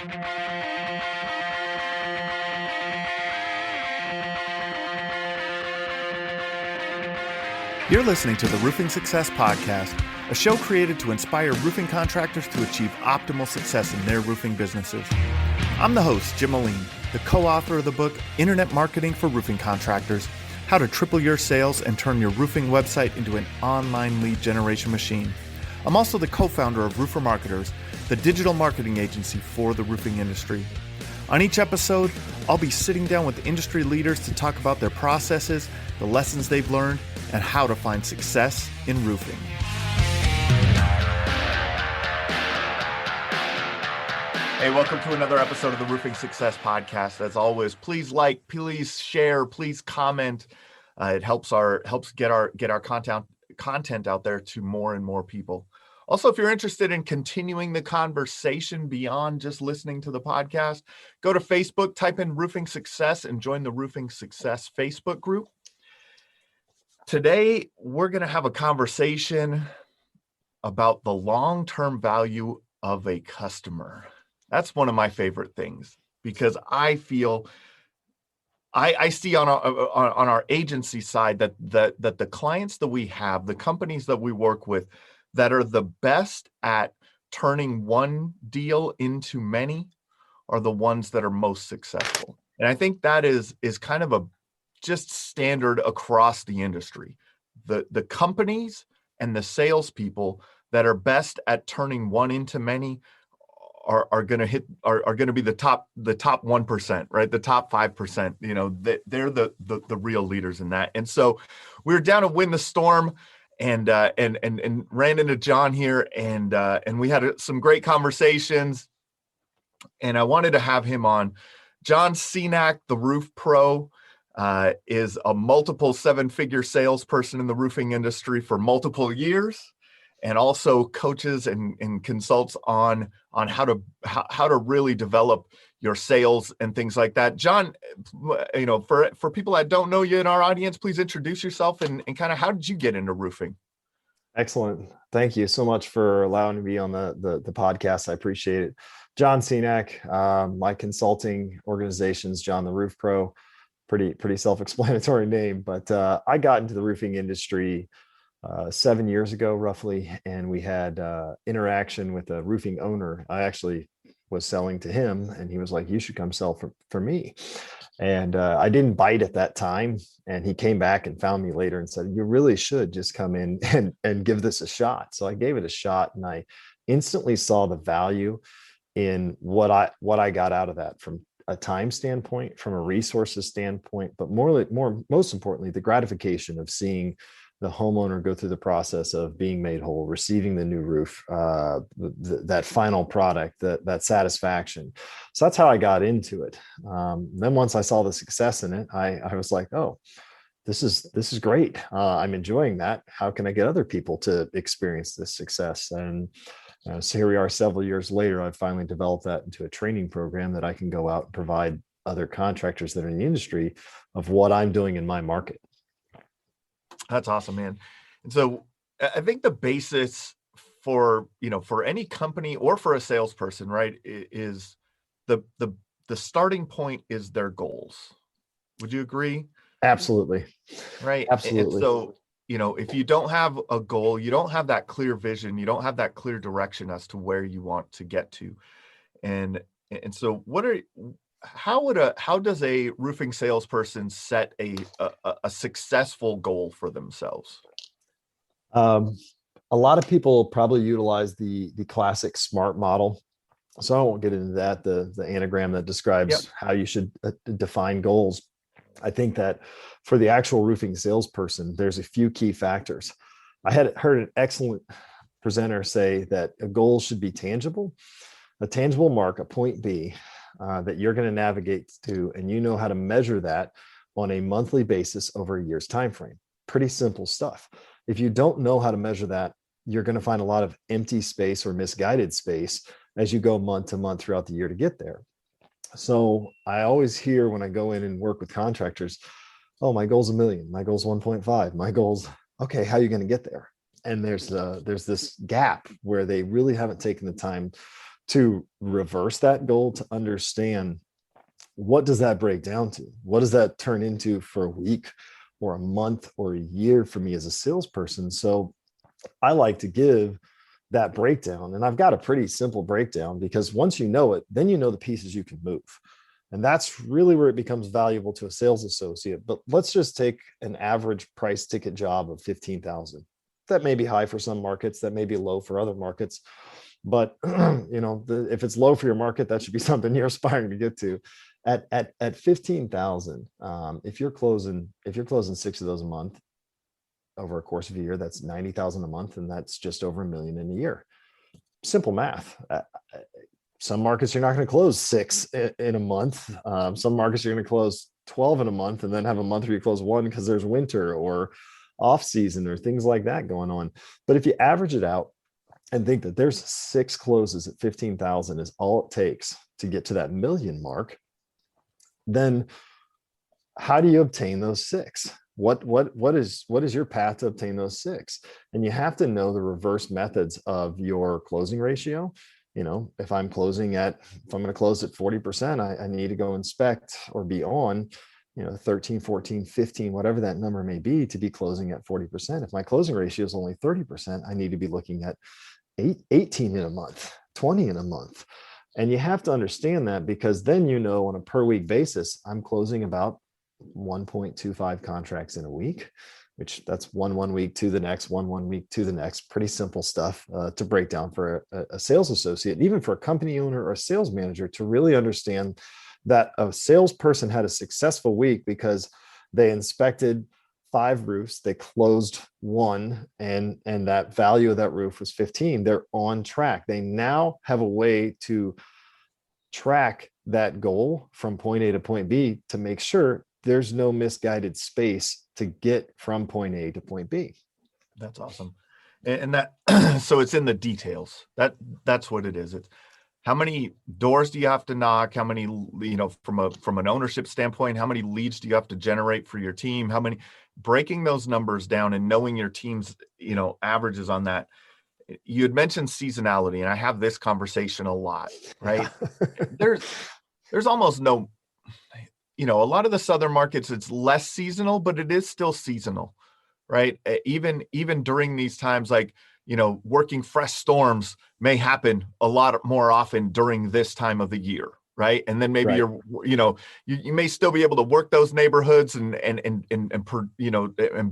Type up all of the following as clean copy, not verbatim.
You're listening to the Roofing Success Podcast, a show created to inspire roofing contractors to achieve optimal success in their roofing businesses. I'm the host, Jim Moline, the co-author of the book, Internet Marketing for Roofing Contractors, How to Triple Your Sales and Turn Your Roofing Website into an Online Lead Generation Machine. I'm also the co-founder of Roofer Marketers, the digital marketing agency for the roofing industry. On each episode, I'll be sitting down with industry leaders to talk about their processes, the lessons they've learned, and how to find success in roofing. Hey, welcome to another episode of the Roofing Success Podcast. As always, please like, please share, please comment. It helps get our content out there to more and more people. Also, if you're interested in continuing the conversation beyond just listening to the podcast, go to Facebook, type in Roofing Success, and join the Roofing Success Facebook group. Today, we're going to have a conversation about the long-term value of a customer. That's one of my favorite things because I feel I see on our agency side that the clients that we have, the companies that we work with that are the best at turning one deal into many are the ones that are most successful. And I think that is kind of a just standard across the industry. The companies and the salespeople that are best at turning one into many are going to be the top 1%, right? The top 5%. You know, they're the real leaders in that. And so we were down to Win the Storm and ran into John here and we had some great conversations. And I wanted to have him on. John Senac, the Roof Pro, is a multiple seven-figure salesperson in the roofing industry for multiple years, and also coaches and consults on how to really develop your sales and things like that. John, you know, for people that don't know you in our audience, please introduce yourself and kind of how did you get into roofing? Excellent. Thank you so much for allowing me to be on the podcast. I appreciate it. John Senac, my consulting organization's John the Roof Pro. Pretty self-explanatory name, but I got into the roofing industry 7 years ago, roughly, and we had interaction with a roofing owner. I actually was selling to him, and he was like, "You should come sell for me." And I didn't bite at that time, and he came back and found me later and said, "You really should just come in and give this a shot." So I gave it a shot, and I instantly saw the value in what I got out of that from a time standpoint, from a resources standpoint, but most importantly, the gratification of seeing the homeowner go through the process of being made whole, receiving the new roof, that final product, that satisfaction. So that's how I got into it. Then once I saw the success in it, I was like, oh, this is great. I'm enjoying that. How can I get other people to experience this success? And so here we are several years later, I've finally developed that into a training program that I can go out and provide other contractors that are in the industry of what I'm doing in my market. That's awesome, man. And so I think the basis for any company or for a salesperson, right, is the starting point is their goals. Would you agree? Absolutely. Right. Absolutely. And so, if you don't have a goal, you don't have that clear vision, you don't have that clear direction as to where you want to get to. And so how does a roofing salesperson set a successful goal for themselves? A lot of people probably utilize the classic SMART model. So I won't get into that, the anagram that describes how you should define goals. I think that for the actual roofing salesperson, there's a few key factors. I had heard an excellent presenter say that a goal should be tangible, a tangible mark, a point B that you're going to navigate to, and you know how to measure that on a monthly basis over a year's time frame. Pretty simple stuff. If you don't know how to measure that, you're going to find a lot of empty space or misguided space as you go month to month throughout the year to get there. So I always hear when I go in and work with contractors, oh, my goal's $1 million, my goal's 1.5, my goal's, okay, how are you going to get there? And there's this gap where they really haven't taken the time to reverse that goal, to understand what does that break down to? What does that turn into for a week or a month or a year for me as a salesperson? So I like to give that breakdown. And I've got a pretty simple breakdown, because once you know it, then you know the pieces you can move. And that's really where it becomes valuable to a sales associate. But let's just take an average price ticket job of 15,000. That may be high for some markets, that may be low for other markets. But if it's low for your market, that should be something you're aspiring to get to. At 15,000, if you're closing 6 of those a month over a course of a year, that's 90,000 a month, and that's just over $1 million in a year. Simple math. Some markets you're not going to close 6 in a month. Some markets you're going to close 12 in a month, and then have a month where you close 1 because there's winter or off season or things like that going on. But if you average it out and think that there's 6 closes at 15,000 is all it takes to get to that $1 million mark, then how do you obtain those 6? What is your path to obtain those 6? And you have to know the reverse methods of your closing ratio. If I'm going to close at 40%, I need to go inspect or be on 13, 14, 15, whatever that number may be, to be closing at 40%. If my closing ratio is only 30%, I need to be looking at 18 in a month, 20 in a month. And you have to understand that, because then on a per week basis, I'm closing about 1.25 contracts in a week, which that's one week to the next, one week to the next. Pretty simple stuff to break down for a sales associate, and even for a company owner or a sales manager, to really understand that a salesperson had a successful week because they inspected 5 roofs, they closed 1, and that value of that roof was 15. They're on track. They now have a way to track that goal from point A to point B to make sure there's no misguided space to get from point A to point B. That's awesome. And that, so it's in the details. That's what it is. It's how many doors do you have to knock? How many, from an ownership standpoint, how many leads do you have to generate for your team? How many, breaking those numbers down and knowing your team's, averages on that. You had mentioned seasonality, and I have this conversation a lot, right? Yeah. There's almost no, a lot of the southern markets, it's less seasonal, but it is still seasonal, right? Even during these times, like, working fresh storms may happen a lot more often during this time of the year, right? And then maybe Right. you may still be able to work those neighborhoods and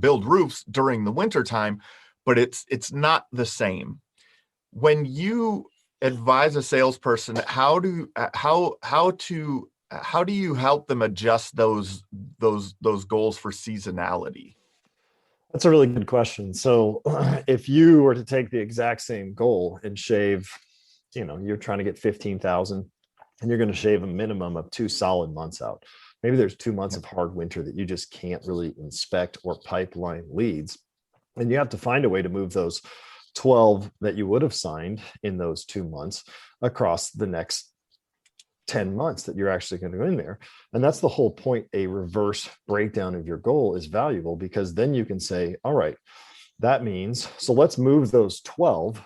build roofs during the winter time, but it's not the same. When you advise a salesperson, how do you help them adjust those goals for seasonality? That's a really good question. So if you were to take the exact same goal and shave, you're trying to get 15,000, and you're going to shave a minimum of 2 solid months out. Maybe there's 2 months of hard winter that you just can't really inspect or pipeline leads. And you have to find a way to move those 12 that you would have signed in those 2 months across the next 10 months that you're actually going to go in there. And that's the whole point. A reverse breakdown of your goal is valuable, because then you can say, all right, that means, so let's move those 12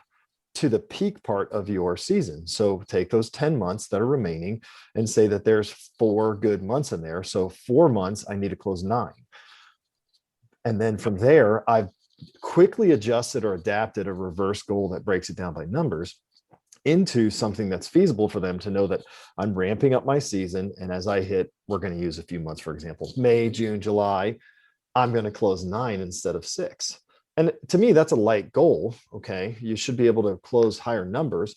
to the peak part of your season. So take those 10 months that are remaining and say that there's 4 good months in there. So 4 months, I need to close 9. And then from there, I've quickly adjusted or adapted a reverse goal that breaks it down by numbers into something that's feasible for them to know that I'm ramping up my season. And as I hit, we're going to use a few months, for example, May, June, July, I'm going to close 9 instead of 6. And to me, that's a light goal. Okay. You should be able to close higher numbers,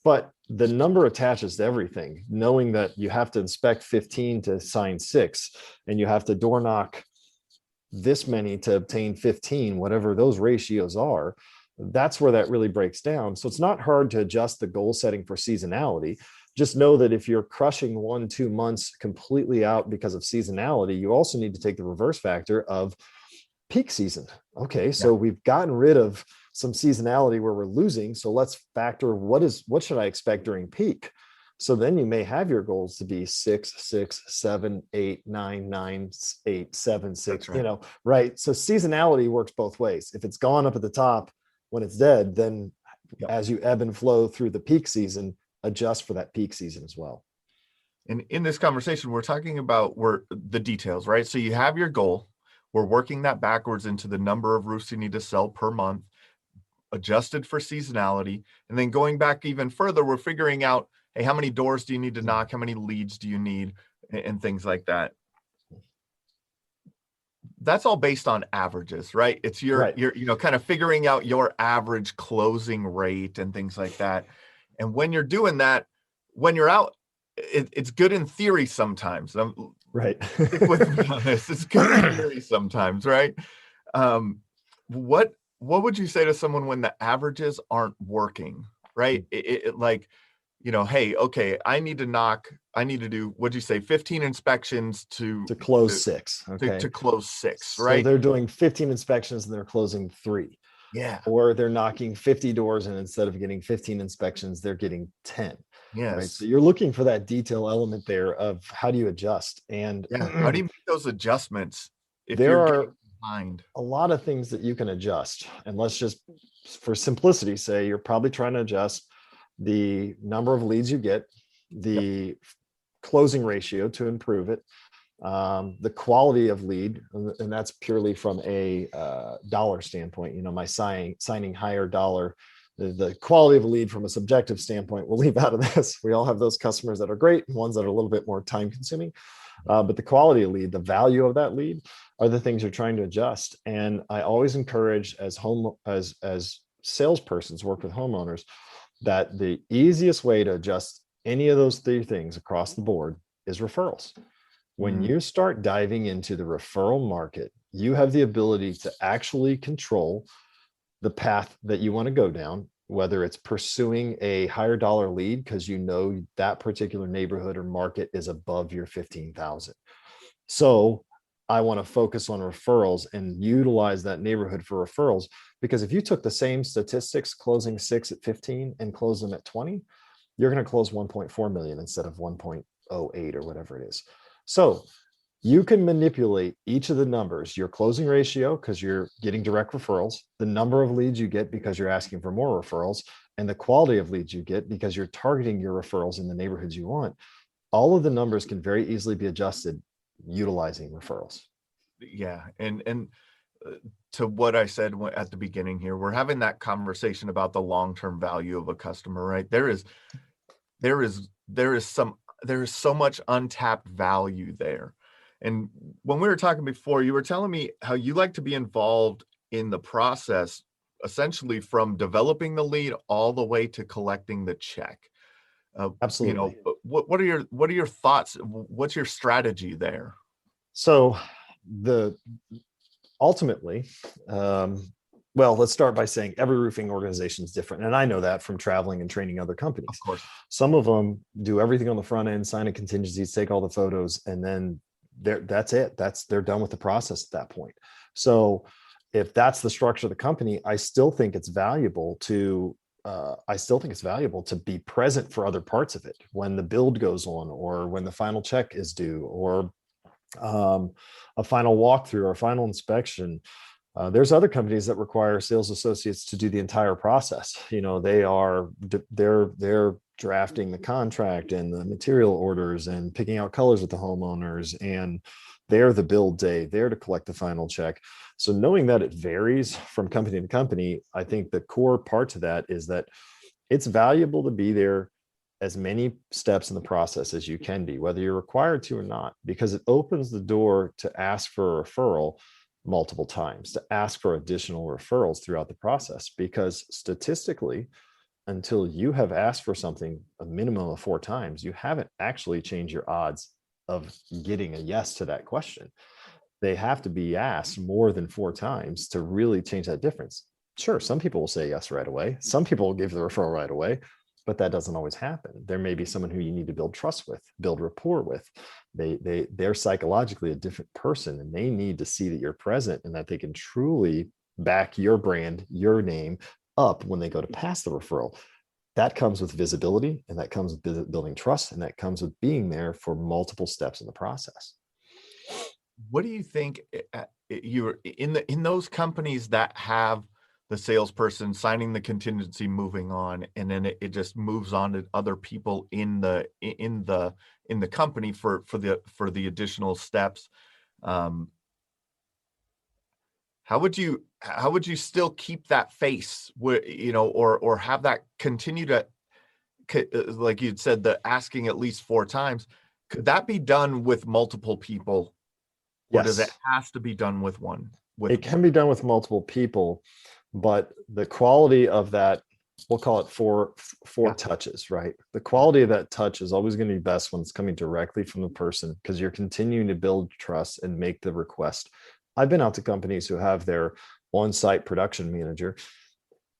but the number attaches to everything, knowing that you have to inspect 15 to sign 6, and you have to door knock this many to obtain 15, whatever those ratios are. That's where that really breaks down. So it's not hard to adjust the goal setting for seasonality. Just know that if you're crushing 1-2 months completely out because of seasonality, you also need to take the reverse factor of peak season. Okay, so we've gotten rid of some seasonality where we're losing. So let's factor what should I expect during peak? So then you may have your goals to be 6, 6, 7, 8, 9, 9, 8, 7, 6, right. Right. So seasonality works both ways. If it's gone up at the top when it's dead, then as you ebb and flow through the peak season, adjust for that peak season as well. And in this conversation, we're talking about the details, right? So you have your goal. We're working that backwards into the number of roofs you need to sell per month, adjusted for seasonality. And then going back even further, we're figuring out, hey, how many doors do you need to knock? How many leads do you need? And things like that. That's all based on averages, right? It's your kind of figuring out your average closing rate and things like that. And when you're doing that, when you're out, it's good in theory sometimes. Right. With me on this, it's good in theory sometimes, right? What would you say to someone when the averages aren't working, right? It like, hey, okay, I need to do, what'd you say, 15 inspections to close 6. Okay. To close 6, right? So they're doing 15 inspections and they're closing 3. Yeah. Or they're knocking 50 doors and instead of getting 15 inspections, they're getting 10. Yes. Right. So you're looking for that detail element there of how do you adjust? And how do you make those adjustments if there you're are behind? A lot of things that you can adjust. And let's just, for simplicity, say you're probably trying to adjust the number of leads you get, the closing ratio to improve it, the quality of lead, and that's purely from a dollar standpoint. My signing higher dollar, the quality of a lead from a subjective standpoint, we'll leave out of this. We all have those customers that are great and ones that are a little bit more time consuming. But the quality of lead, the value of that lead are the things you're trying to adjust. And I always encourage as salespersons work with homeowners that the easiest way to adjust any of those 3 things across the board is referrals. When you start diving into the referral market, you have the ability to actually control the path that you want to go down, whether it's pursuing a higher dollar lead because that particular neighborhood or market is above your 15,000. So I want to focus on referrals and utilize that neighborhood for referrals, because if you took the same statistics, closing 6 at 15 and close them at 20, you're going to close 1.4 million instead of 1.08 or whatever it is. So you can manipulate each of the numbers, your closing ratio, because you're getting direct referrals, the number of leads you get because you're asking for more referrals, and the quality of leads you get because you're targeting your referrals in the neighborhoods you want. All of the numbers can very easily be adjusted utilizing referrals. Yeah. And to what I said at the beginning here, we're having that conversation about the long-term value of a customer, right? There is so much untapped value there. And when we were talking before, you were telling me how you like to be involved in the process, essentially from developing the lead all the way to collecting the check. Absolutely. What are your thoughts? What's your strategy there? So ultimately, well, let's start by saying every roofing organization is different. And I know that from traveling and training other companies. Of course. Some of them do everything on the front end, sign a contingencies, take all the photos, and then that's it. They're done with the process at that point. So if that's the structure of the company, I still think it's valuable to be present for other parts of it when the build goes on, or when the final check is due, or a final walkthrough or final inspection. There's other companies that require sales associates to do the entire process. They're drafting the contract and the material orders and picking out colors with the homeowners, and they're the build day, there to collect the final check. So knowing that it varies from company to company, I think the core part to that is that it's valuable to be there as many steps in the process as you can be, whether you're required to or not, because it opens the door to ask for a referral multiple times, to ask for additional referrals throughout the process. Because statistically, until you have asked for something a minimum of 4 times, you haven't actually changed your odds of getting a yes to that question. They have to be asked more than 4 times to really change that difference. Sure, some people will say yes right away. Some people will give the referral right away, but that doesn't always happen. There may be someone who you need to build trust with, build rapport with. They're psychologically a different person, and they need to see that you're present and that they can truly back your brand, your name up when they go to pass the referral. That comes with visibility, and that comes with building trust, and that comes with being there for multiple steps in the process. What do you think you're in those companies that have the salesperson signing the contingency, moving on, and then it just moves on to other people in the company for the additional steps. How would you still keep that face, or have that continue to, like you'd said, the asking at least 4 times? Could that be done with multiple people, or does it Yes, has to be done with one? it can be done with multiple people, but the quality of that, we'll call it four Yeah. touches, right? The quality of that touch is always going to be best when it's coming directly from the person, because you're continuing to build trust and make the request. I've been out to companies who have their on-site production manager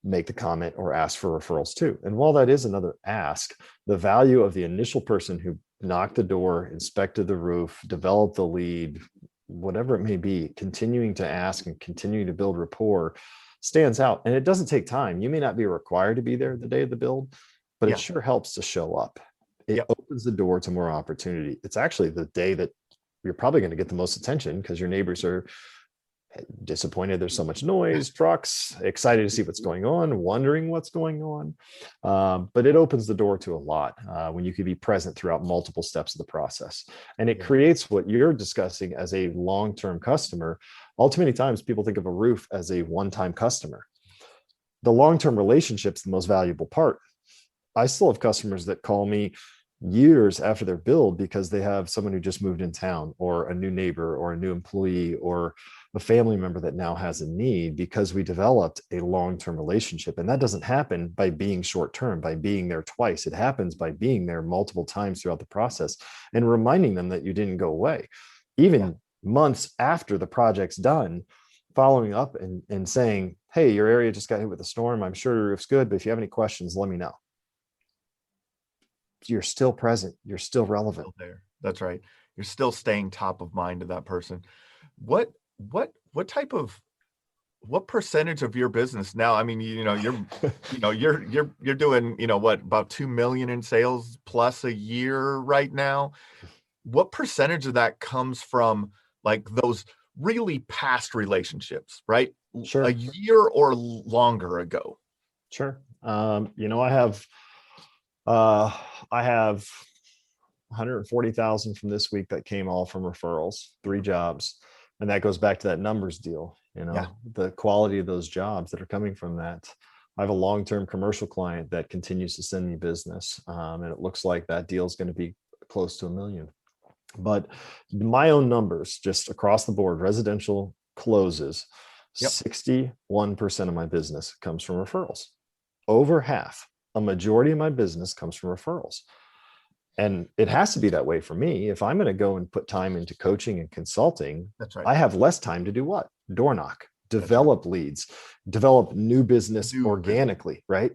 make the comment or ask for referrals too. And while that is another ask, the value of the initial person who knocked the door, inspected the roof, developed the lead, whatever it may be, continuing to ask and continuing to build rapport stands out. And it doesn't take time. You may not be required to be there the day of the build, but it Yeah. sure helps to show up. It Yep. opens the door to more opportunity. It's actually the day that you're probably going to get the most attention, because your neighbors are disappointed there's so much noise, trucks, excited to see what's going on, wondering what's going on. But it opens the door to a lot when you can be present throughout multiple steps of the process. And it Yeah. creates what you're discussing as a long-term customer. All too many times people think of a roof as a one-time customer. The long-term relationship's the most valuable part. I still have customers that call me years after their build because they have someone who just moved in town, or a new neighbor, or a new employee, or a family member that now has a need, because we developed a long-term relationship. And that doesn't happen by being short-term, by being there twice. It happens by being there multiple times throughout the process and reminding them that you didn't go away. Even months after the project's done, following up and saying, hey, your area just got hit with a storm. I'm sure your roof's good, but if you have any questions, let me know. You're still present. You're still relevant. Still there. That's right. You're still staying top of mind to that person. What percentage of your business now? I mean, you're doing, what, about 2 million in sales plus a year right now. What percentage of that comes from like those really past relationships, right? Sure. A year or longer ago. Sure. I have 140,000 from this week that came all from referrals, 3 jobs. And that goes back to that numbers deal, Yeah. the quality of those jobs that are coming from that. I have a long-term commercial client that continues to send me business. And it looks like that deal is going to be close to $1 million. But my own numbers, just across the board, residential closes, Yep. 61% of my business comes from referrals. Over half, a majority of my business comes from referrals. And it has to be that way for me. If I'm going to go and put time into coaching and consulting, That's right. I have less time to do what? Door knock, develop leads, develop new business organically, right?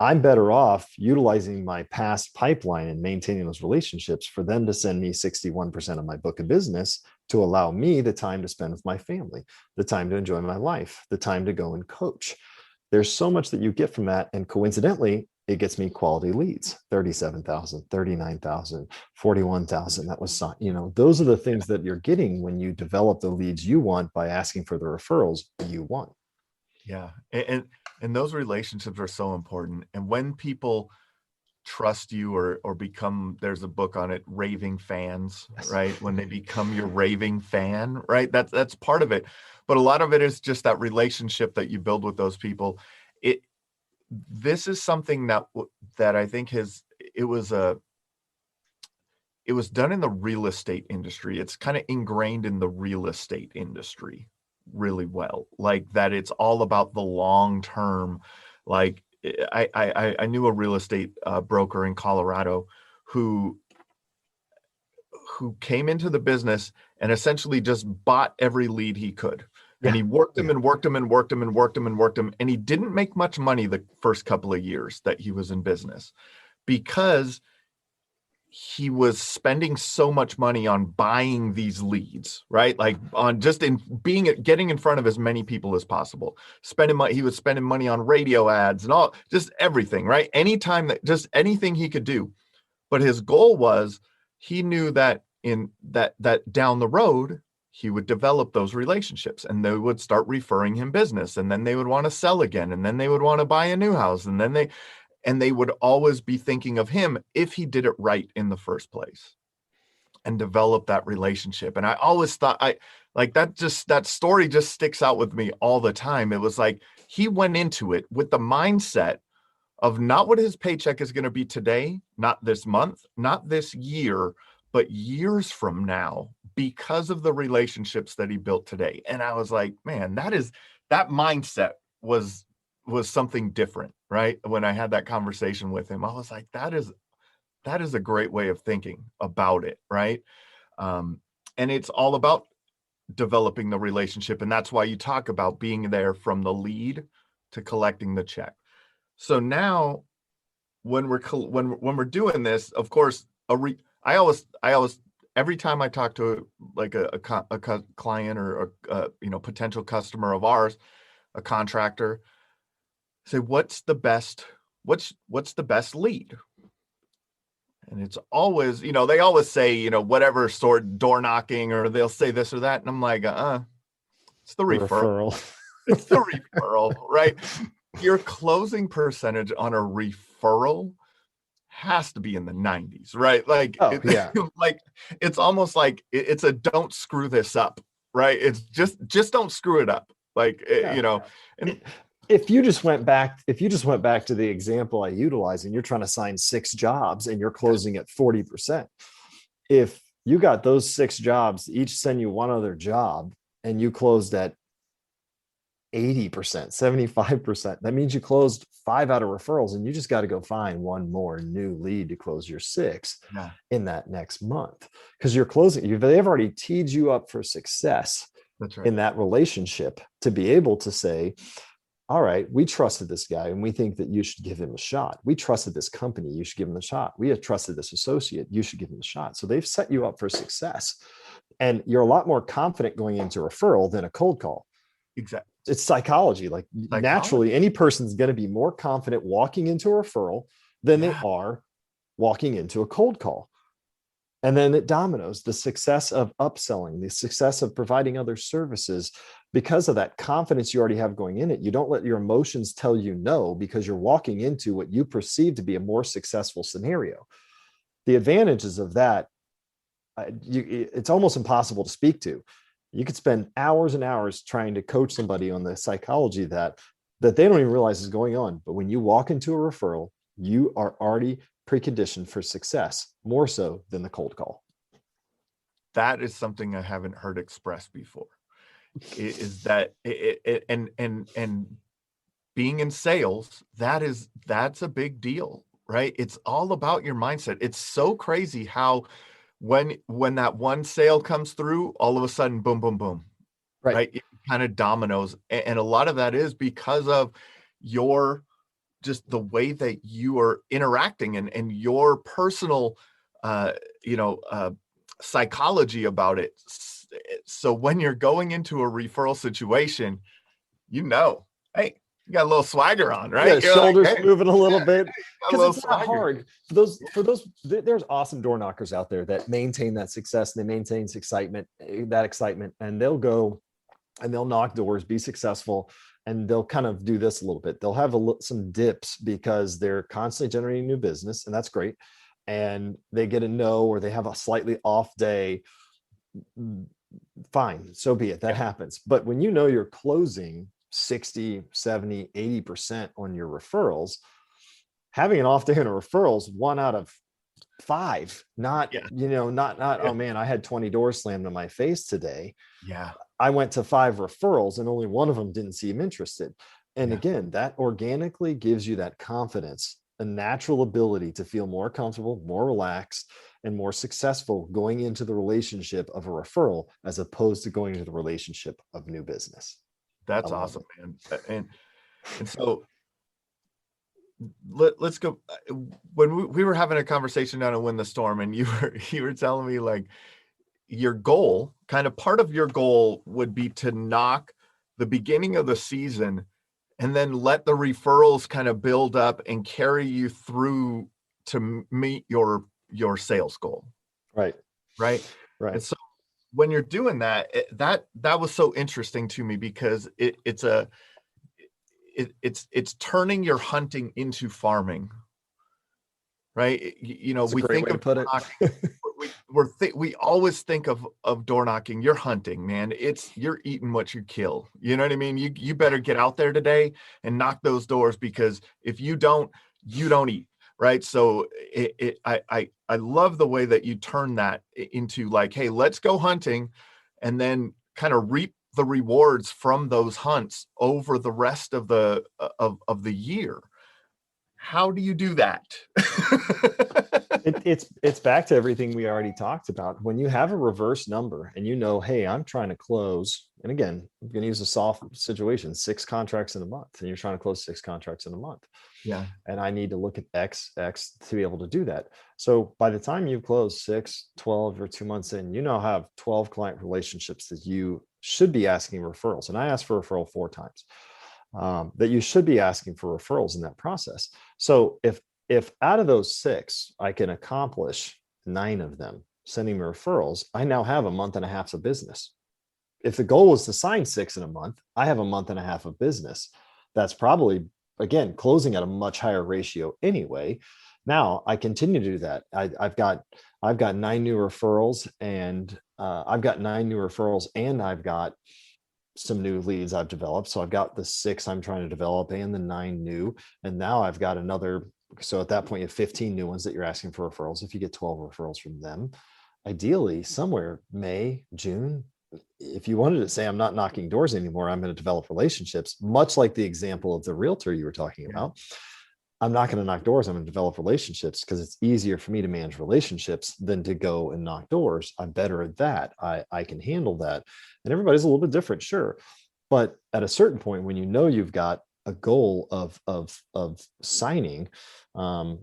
I'm better off utilizing my past pipeline and maintaining those relationships for them to send me 61% of my book of business, to allow me the time to spend with my family, the time to enjoy my life, the time to go and coach. There's so much that you get from that. And coincidentally, it gets me quality leads, 37,000, 39,000, 41,000. That was, those are the things that you're getting when you develop the leads you want by asking for the referrals you want. Yeah. And those relationships are so important. And when people trust you or become, there's a book on it, raving fans, right? When they become your raving fan, right? That's part of it. But a lot of it is just that relationship that you build with those people. This is something that I think it was done in the real estate industry. It's kind of ingrained in the real estate industry really well, like that it's all about the long term. Like I knew a real estate broker in Colorado who came into the business and essentially just bought every lead he could. And he worked him and worked him and worked him and worked him and worked him. And he didn't make much money the first couple of years that he was in business, because he was spending so much money on buying these leads, right? Like on just getting in front of as many people as possible. He was spending money on radio ads and all, just everything, right? Anytime just anything he could do. But his goal was, he knew that that down the road, he would develop those relationships, and they would start referring him business, and then they would want to sell again, and then they would want to buy a new house, and then they would always be thinking of him if he did it right in the first place and develop that relationship. And I always thought that story just sticks out with me all the time. It was like he went into it with the mindset of not what his paycheck is going to be today, not this month, not this year, but years from now, because of the relationships that he built today. And I was like, man, that mindset was something different, right? When I had that conversation with him, I was like, that is a great way of thinking about it, right? And it's all about developing the relationship. And that's why you talk about being there from the lead to collecting the check. So now when we're doing this, of course, I always every time I talk to like a client or a potential customer of ours, a contractor, say, what's the best lead? And it's always, they always say, whatever sort, door knocking, or they'll say this or that. And I'm like, it's the referral. It's the referral, right? Your closing percentage on a referral has to be in the 90s, right? Like, like it's almost like it's a don't screw this up, right? It's just don't screw it up. Like, and if you just went back to the example I utilize, and you're trying to sign 6 jobs and you're closing at 40%, if you got those 6 jobs, each send you one other job, and you closed at 80%, 75%, that means you closed 5 out of referrals, and you just got to go find one more new lead to close your 6 in that next month, because you're closing. They've already teed you up for success. That's right. In that relationship, to be able to say, all right, we trusted this guy and we think that you should give him a shot. We trusted this company, you should give him a shot. We have trusted this associate, you should give him a shot. So they've set you up for success. And you're a lot more confident going into referral than a cold call. Exactly. It's psychology. Naturally, any person's going to be more confident walking into a referral than they are walking into a cold call. And then it dominoes the success of upselling, the success of providing other services. Because of that confidence you already have going in it, you don't let your emotions tell you no, because you're walking into what you perceive to be a more successful scenario. The advantages of that, it's almost impossible to speak to. You could spend hours and hours trying to coach somebody on the psychology that they don't even realize is going on. But when you walk into a referral, you are already preconditioned for success, more so than the cold call. That is something I haven't heard expressed before. Is that and being in sales, that's a big deal, right? It's all about your mindset. It's so crazy how when that one sale comes through, all of a sudden, boom, boom, boom, right? It kind of dominoes, and a lot of that is because of your just the way that you are interacting and your personal psychology about it. So when you're going into a referral situation, hey, you got a little swagger on, right? Yeah, shoulders moving a little bit, because it's not hard. For those, there's awesome door knockers out there that maintain that success, and they maintain that excitement, and they'll go and they'll knock doors, be successful, and they'll kind of do this a little bit. They'll have some dips because they're constantly generating new business, and that's great. And they get a no, or they have a slightly off day. Fine, so be it. That happens. But when you're closing 60, 70, 80% on your referrals, having an off day on a referrals 1 out of 5, not oh man, I had 20 doors slammed in my face today. Yeah. I went to 5 referrals and only one of them didn't seem interested. And again, that organically gives you that confidence, a natural ability to feel more comfortable, more relaxed, and more successful going into the relationship of a referral, as opposed to going into the relationship of new business. That's awesome, man. And so let's go. When we were having a conversation down at Win the Storm, and you were telling me, like, your goal, kind of part of your goal would be to knock the beginning of the season and then let the referrals kind of build up and carry you through to meet your sales goal. Right. And so when you're doing that, that was so interesting to me because it's turning your hunting into farming, right? That's a We great think way to of put it. we always think of door knocking. You're hunting, man. You're eating what you kill. You know what I mean? You better get out there today and knock those doors, because if you don't eat, right? So I love the way that you turn that into like, hey, let's go hunting, and then kind of reap the rewards from those hunts over the rest of the year. How do you do that? It's back to everything we already talked about. When you have a reverse number and you know, hey, I'm trying to close, and again, I'm going to use a soft situation, 6 contracts in a month, and you're trying to close 6 contracts in a month. Yeah. And I need to look at X to be able to do that. So by the time you close 6, 12, or 2 months in, you now have 12 client relationships that you should be asking referrals. And I asked for referral 4 times. That you should be asking for referrals in that process. So if out of those 6, I can accomplish 9 of them sending me referrals, I now have a month and a half of business. If the goal was to sign 6 in a month, I have a month and a half of business. That's probably, again, closing at a much higher ratio anyway. Now I continue to do that. I've got 9 new referrals, and I've got 9 new referrals, and I've got some new leads I've developed. So I've got the 6 I'm trying to develop and the 9 new, and now I've got another. So at that point, you have 15 new ones that you're asking for referrals. If you get 12 referrals from them, ideally somewhere May, June, if you wanted to say, I'm not knocking doors anymore, I'm going to develop relationships, much like the example of the realtor you were talking about. I'm not going to knock doors. I'm going to develop relationships because it's easier for me to manage relationships than to go and knock doors. I'm better at that. I can handle that. And everybody's a little bit different, sure. But at a certain point, when you know you've got a goal of signing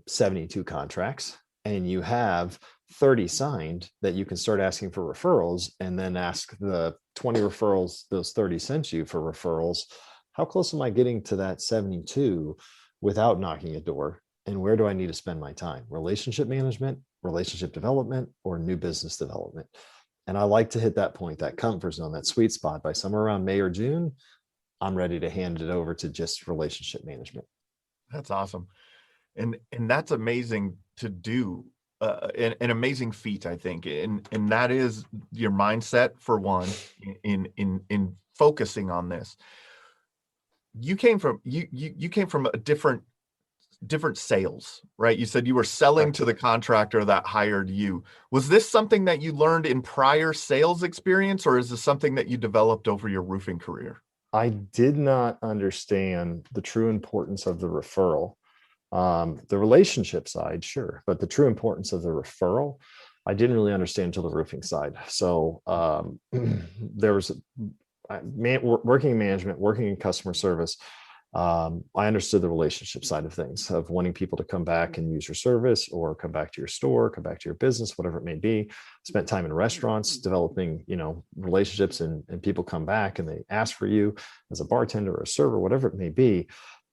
72 contracts, and you have 30 signed, that you can start asking for referrals, and then ask the 20 referrals those 30 sent you for referrals. How close am I getting to that 72 without knocking a door? And where do I need to spend my time? Relationship management, relationship development, or new business development? And I like to hit that point, that comfort zone, that sweet spot. By somewhere around May or June, I'm ready to hand it over to just relationship management. That's awesome. And that's amazing to do. An amazing feat, I think. And that is your mindset, for one, in focusing on this. You came from a different sales, right? You said you were selling to the contractor that hired you. Was this something that you learned in prior sales experience, or is this something that you developed over your roofing career? I did not understand the true importance of the referral. The relationship side, sure, but the true importance of the referral, I didn't really understand until the roofing side. So there was working in management, working in customer service. I understood the relationship side of things, of wanting people to come back and use your service, or come back to your store, come back to your business, whatever it may be. Spent time in restaurants developing, relationships, and people come back and they ask for you as a bartender or a server, whatever it may be.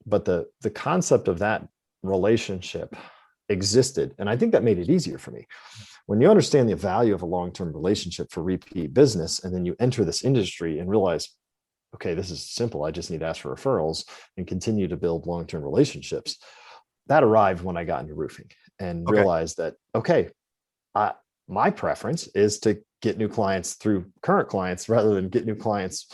But the concept of that relationship existed, and I think that made it easier for me. When you understand the value of a long-term relationship for repeat business, and then you enter this industry and realize, okay, this is simple. I just need to ask for referrals and continue to build long-term relationships. That arrived when I got into roofing and realized that, okay, my preference is to get new clients through current clients rather than get new clients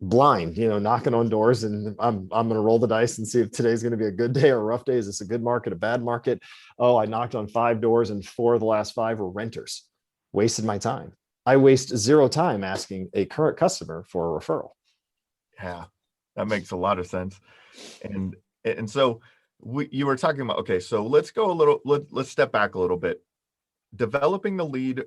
blind, knocking on doors, and I'm going to roll the dice and see if today's going to be a good day or a rough day. Is this a good market, a bad market? Oh, I knocked on 5 doors and 4 of the last 5 were renters. Wasted my time. I waste 0 time asking a current customer for a referral. Yeah, that makes a lot of sense. And so you were talking about, okay, so let's step back a little bit. Developing the lead,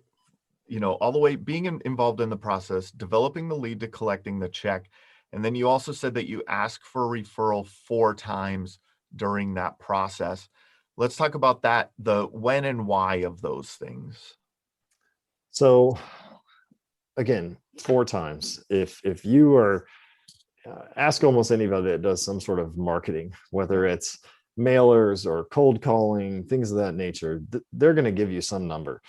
all the way, being involved in the process, developing the lead to collecting the check. And then you also said that you ask for a referral 4 times during that process. Let's talk about that, the when and why of those things. So again, 4 times. If you are, ask almost anybody that does some sort of marketing, whether it's mailers or cold calling, things of that nature, they're going to give you some number.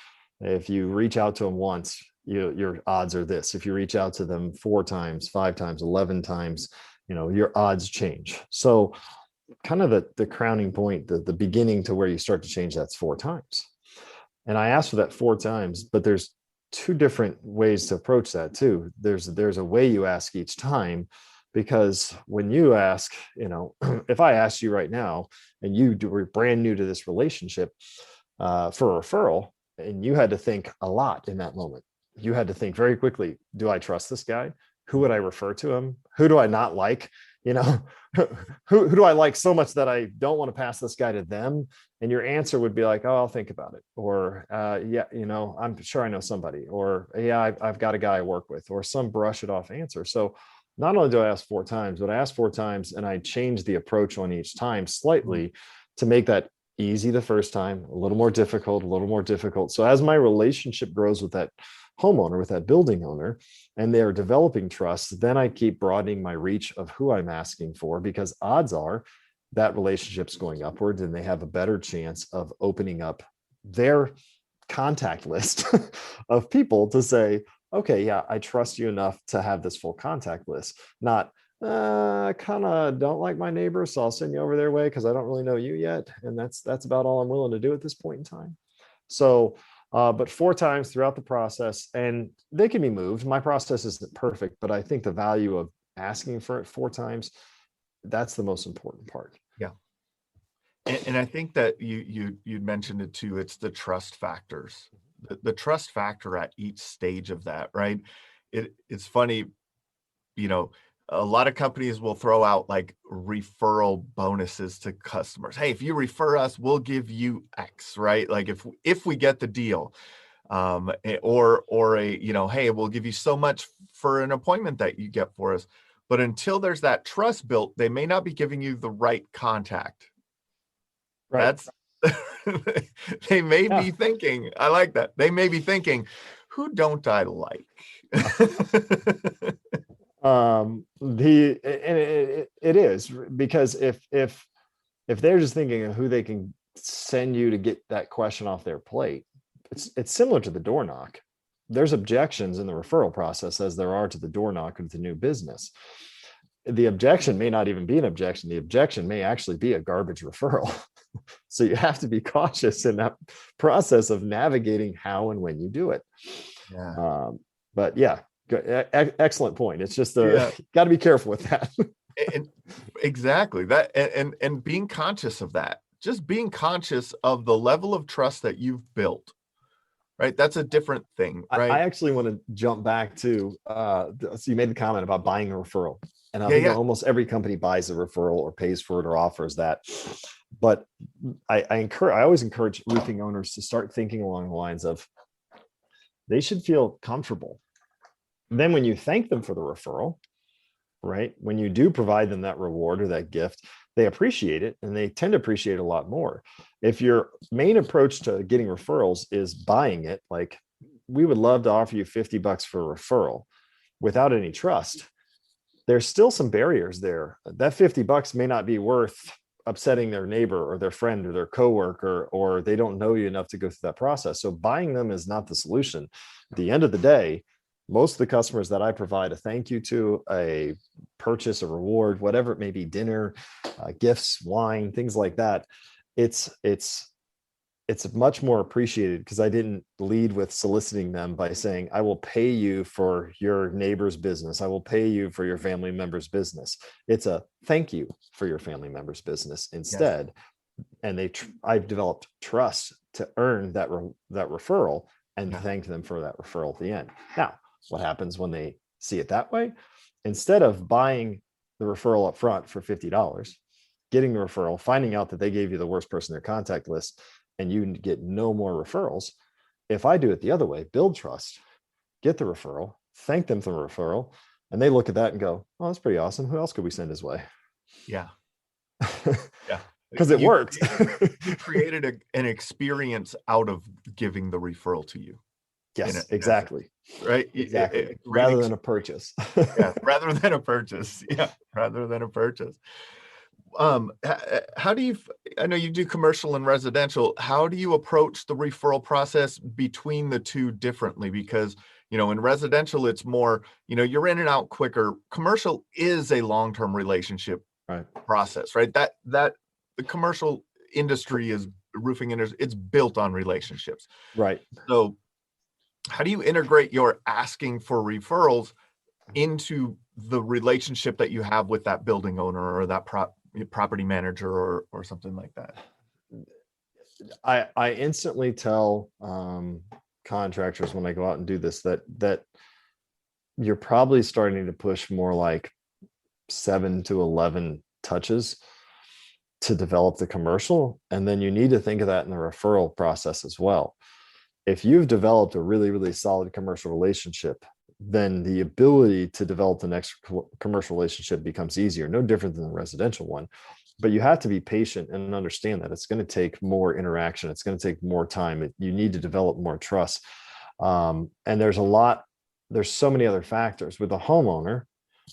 If you reach out to them once, your odds are this. If you reach out to them 4 times, 5 times, 11 times, your odds change. So kind of the crowning point, the beginning to where you start to change, that's 4 times. And I asked for that 4 times, but there's 2 different ways to approach that too. There's a way you ask each time, because when you ask, if I asked you right now and you were brand new to this relationship for a referral, and you had to think a lot in that moment, you had to think very quickly, do I trust this guy? Who would I refer to him? Who do I not like? Who do I like so much that I don't want to pass this guy to them? And your answer would be like, oh, I'll think about it. Or, yeah, I'm sure I know somebody. Or, yeah, I've got a guy I work with, or some brush it off answer. So not only do I ask 4 times, but I ask 4 times and I change the approach on each time slightly to make that easy the first time, a little more difficult, a little more difficult. So as my relationship grows with that homeowner, with that building owner, and they're developing trust, then I keep broadening my reach of who I'm asking for, because odds are that relationship's going upward and they have a better chance of opening up their contact list of people to say, okay, yeah, I trust you enough to have this full contact list. Not, kind of don't like my neighbor, so I'll send you over their way because I don't really know you yet. And that's about all I'm willing to do at this point in time. So, but 4 times throughout the process, and they can be moved. My process isn't perfect, but I think the value of asking for it 4 times, that's the most important part. Yeah. And I think that you mentioned it too. It's the trust factors, the trust factor at each stage of that, right? It's funny, a lot of companies will throw out like referral bonuses to customers. Hey, if you refer us, we'll give you X, right? Like if we get the deal, or hey, we'll give you so much for an appointment that you get for us. But until there's that trust built, they may not be giving you the right contact. Right. That's they may be thinking, I like that. They may be thinking, who don't I like? It is, because if they're just thinking of who they can send you to get that question off their plate, it's similar to the door knock. There's objections in the referral process as there are to the door knock of the new business. The objection may not even be an objection. The objection may actually be a garbage referral. So you have to be cautious in that process of navigating how and when you do it. Yeah. But yeah, excellent point. It's just got to be careful with that. And exactly that, and being conscious of that, just being conscious of the level of trust that you've built, right? That's a different thing, right? I actually want to jump back to, so you made the comment about buying a referral, and I think almost every company buys a referral or pays for it or offers that. But I always encourage roofing owners to start thinking along the lines of, they should feel comfortable. Then when you thank them for the referral, right, when you do provide them that reward or that gift, they appreciate it, and they tend to appreciate it a lot more. If your main approach to getting referrals is buying it, like, we would love to offer you $50 for a referral without any trust, there's still some barriers there. That $50 may not be worth upsetting their neighbor or their friend or their coworker, or they don't know you enough to go through that process. So buying them is not the solution. At the end of the day, most of the customers that I provide a thank you to, a purchase, a reward, whatever it may be, dinner, gifts, wine, things like that, it's much more appreciated, because I didn't lead with soliciting them by saying, I will pay you for your neighbor's business. I will pay you for your family member's business. It's a thank you for your family member's business instead. Yes. And I've developed trust to earn that referral and thank them for that referral at the end. Now, what happens when they see it that way? Instead of buying the referral up front for $50, getting the referral, finding out that they gave you the worst person in their contact list, and you get no more referrals. If I do it the other way, build trust, get the referral, thank them for the referral, and they look at that and go, oh, that's pretty awesome. Who else could we send his way? Yeah. Yeah. Because it worked. You created an experience out of giving the referral to you. Yes, exactly. Right. Exactly. Rather than a purchase. Yeah. Rather than a purchase. Yeah. Rather than a purchase. How do you, I know you do commercial and residential. How do you approach the referral process between the two differently? Because, in residential, it's more, you're in and out quicker. Commercial is a long-term relationship Right. process, right? That the commercial industry is roofing industry. It's built on relationships. Right. So how do you integrate your asking for referrals into the relationship that you have with that building owner or that property manager or something like that? I instantly tell contractors when I go out and do this that you're probably starting to push more like 7 to 11 touches to develop the commercial. And then you need to think of that in the referral process as well. If you've developed a really, really solid commercial relationship, then the ability to develop the next commercial relationship becomes easier, no different than the residential one. But you have to be patient and understand that it's going to take more interaction. It's going to take more time. You need to develop more trust. And there's so many other factors. With a homeowner,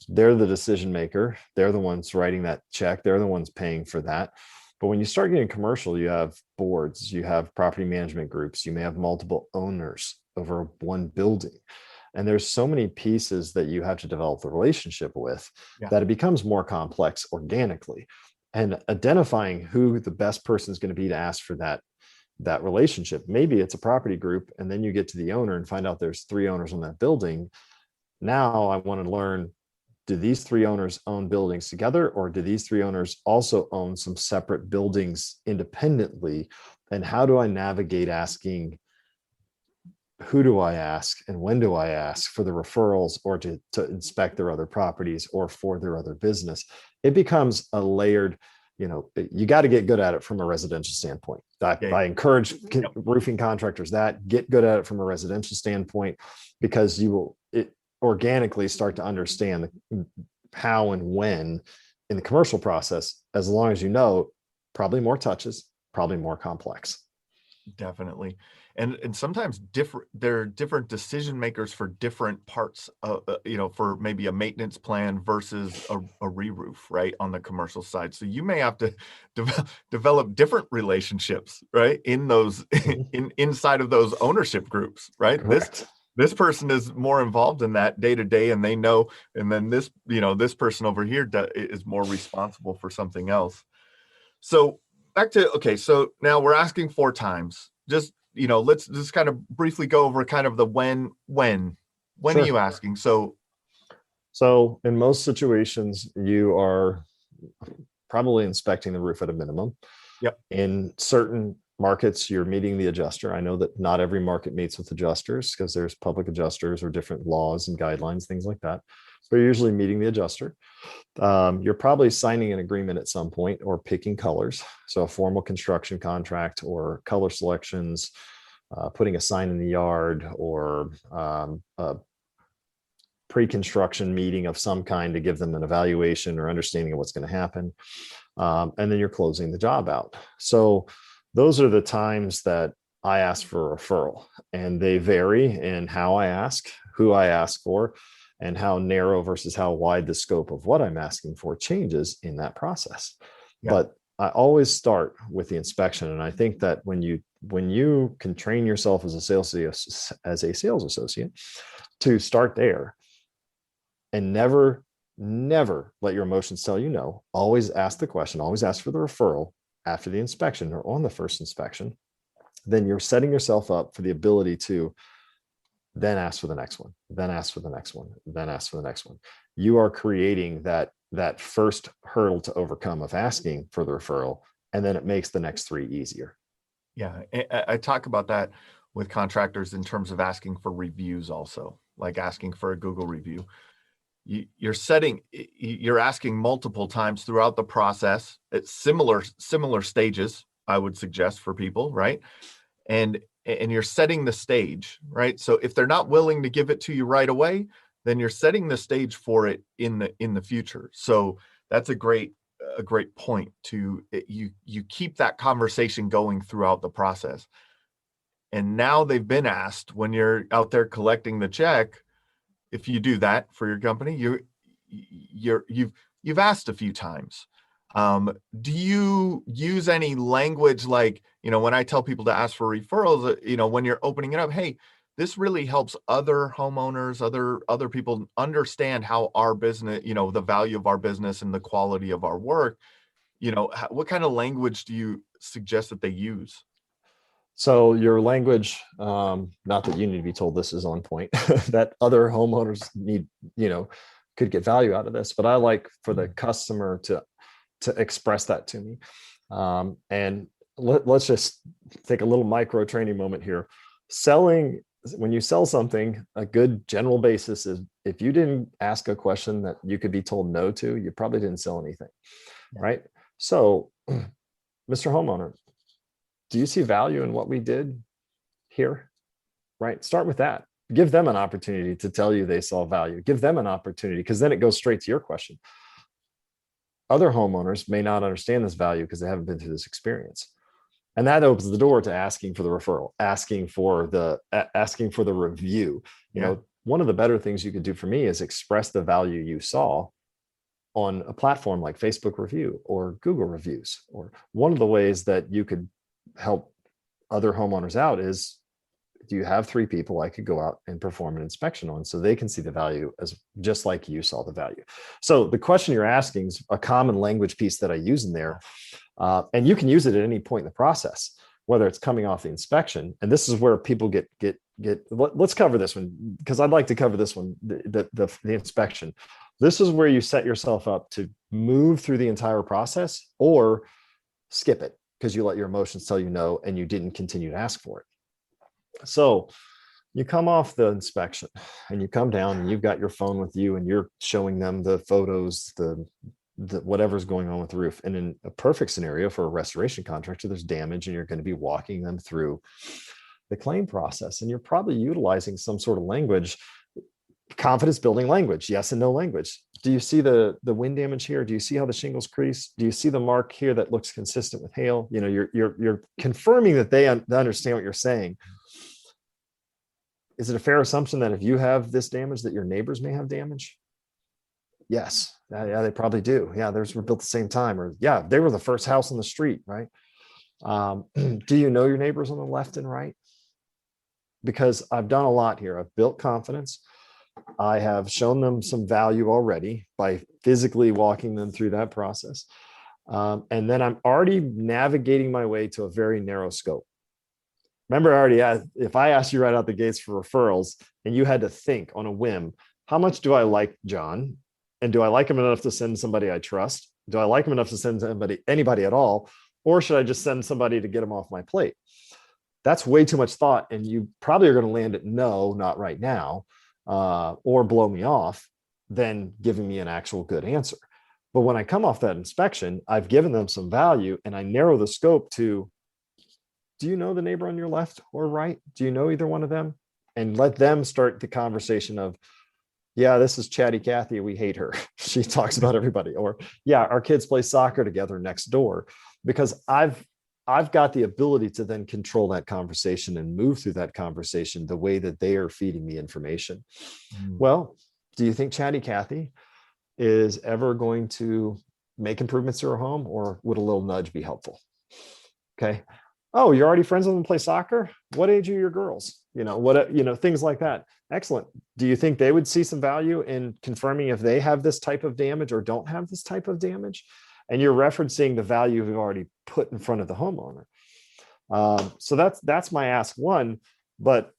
they're the decision maker. They're the ones writing that check. They're the ones paying for that. But when you start getting commercial, you have boards, you have property management groups, you may have multiple owners over one building. And there's so many pieces that you have to develop the relationship with that it becomes more complex organically. And identifying who the best person is going to be to ask for that relationship. Maybe it's a property group, and then you get to the owner and find out there's 3 owners on that building. Now I want to learn, do these 3 owners own buildings together, or do these 3 owners also own some separate buildings independently? And how do I navigate asking, who do I ask and when do I ask for the referrals, or to inspect their other properties, or for their other business? It becomes a layered, you got to get good at it from a residential standpoint. I encourage roofing contractors that get good at it from a residential standpoint, because you will organically start to understand how and when in the commercial process, as long as probably more touches, probably more complex. Definitely. And sometimes there are different decision makers for different parts of, for maybe a maintenance plan versus a re-roof, right, on the commercial side. So you may have to develop different relationships, right, in those inside of those ownership groups, right? Correct. This person is more involved in that day to day, and they know, and then this person over here is more responsible for something else. So so now we're asking 4 times. Just, let's just kind of briefly go over kind of the when Sure. are you asking? So in most situations, you are probably inspecting the roof at a minimum. Yep. In certain markets, you're meeting the adjuster. I know that not every market meets with adjusters, because there's public adjusters or different laws and guidelines, things like that. But you're usually meeting the adjuster. You're probably signing an agreement at some point, or picking colors. So a formal construction contract, or color selections, putting a sign in the yard, or a pre-construction meeting of some kind to give them an evaluation or understanding of what's going to happen. And then you're closing the job out. So those are the times that I ask for a referral, and they vary in how I ask, who I ask for, and how narrow versus how wide the scope of what I'm asking for changes in that process. Yeah. But I always start with the inspection. And I think that when you can train yourself as a sales associate to start there, and never let your emotions tell you no, always ask the question, always ask for the referral after the inspection or on the first inspection, then you're setting yourself up for the ability to then ask for the next one, then ask for the next one, then ask for the next one. You are creating that first hurdle to overcome of asking for the referral, and then it makes the next 3 easier. Yeah, I talk about that with contractors in terms of asking for reviews also, like asking for a Google review. You're asking multiple times throughout the process at similar stages, I would suggest, for people, right? And you're setting the stage, right? So if they're not willing to give it to you right away, then you're setting the stage for it in the future. So that's a great point to you keep that conversation going throughout the process. And now they've been asked, when you're out there collecting the check, if you do that for your company, you've asked a few times. Do you use any language like, when I tell people to ask for referrals, when you're opening it up, hey, this really helps other homeowners, other people understand how our business, the value of our business and the quality of our work. What kind of language do you suggest that they use? So your language, not that you need to be told this is on point, that other homeowners need, could get value out of this, but I like for the customer to express that to me. And let's just take a little micro training moment here. When you sell something, a good general basis is if you didn't ask a question that you could be told no to, you probably didn't sell anything, right? So, Mr. Homeowner, do you see value in what we did here? Right? Start with that. Give them an opportunity to tell you they saw value. Give them an opportunity, because then it goes straight to your question. Other homeowners may not understand this value because they haven't been through this experience. And that opens the door to asking for the referral, asking for the review. One of the better things you could do for me is express the value you saw on a platform like Facebook review or Google reviews. Or one of the ways that you could help other homeowners out is, do you have 3 people I could go out and perform an inspection on so they can see the value as just like you saw the value? So the question you're asking is a common language piece that I use in there. And you can use it at any point in the process, whether it's coming off the inspection. And this is where people get, let's cover this one, because I'd like to cover this one, the inspection. This is where you set yourself up to move through the entire process or skip it because you let your emotions tell you no, and you didn't continue to ask for it. So you come off the inspection and you come down and you've got your phone with you and you're showing them the photos, the whatever's going on with the roof. And in a perfect scenario for a restoration contractor, there's damage and you're going to be walking them through the claim process. And you're probably utilizing some sort of language, confidence building language, yes and no language. Do you see the wind damage here? Do you see how the shingles crease? Do you see the mark here that looks consistent with hail? You're confirming that they understand what you're saying. Is it a fair assumption that if you have this damage, that your neighbors may have damage? Yes. Yeah, they probably do. Yeah, theirs were built at the same time, or yeah, they were the first house on the street, right? Do you know your neighbors on the left and right? Because I've done a lot here. I've built confidence. I have shown them some value already by physically walking them through that process. And then I'm already navigating my way to a very narrow scope. Remember, I already asked, if I asked you right out the gates for referrals and you had to think on a whim, how much do I like John? And do I like him enough to send somebody I trust? Do I like him enough to send anybody at all? Or should I just send somebody to get him off my plate? That's way too much thought. And you probably are going to land at no, not right now, or blow me off than giving me an actual good answer. But when I come off that inspection, I've given them some value and I narrow the scope to, do you know the neighbor on your left or right? Do you know either one of them? And let them start the conversation of, yeah, this is Chatty Cathy. We hate her. She talks about everybody. Or yeah, our kids play soccer together next door. Because I've got the ability to then control that conversation and move through that conversation the way that they are feeding me information. Well, do you think Chatty Cathy is ever going to make improvements to her home, or would a little nudge be helpful? Okay. Oh, you're already friends with them and play soccer? What age are your girls? Things like that. Excellent. Do you think they would see some value in confirming if they have this type of damage or don't have this type of damage? And you're referencing the value you've already put in front of the homeowner. So that's my ask one. But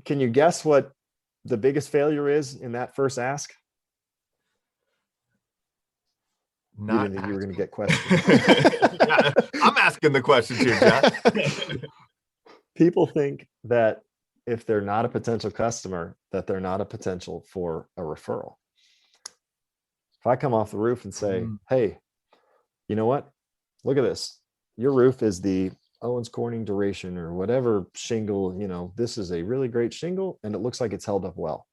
can you guess what the biggest failure is in that first ask? You didn't think you were going to get questions. Yeah, I'm asking the questions here, Jeff. People think that if they're not a potential customer, that they're not a potential for a referral. If I come off the roof and say, hey, you know what? Look at this. Your roof is the Owens Corning duration or whatever shingle, this is a really great shingle and it looks like it's held up well.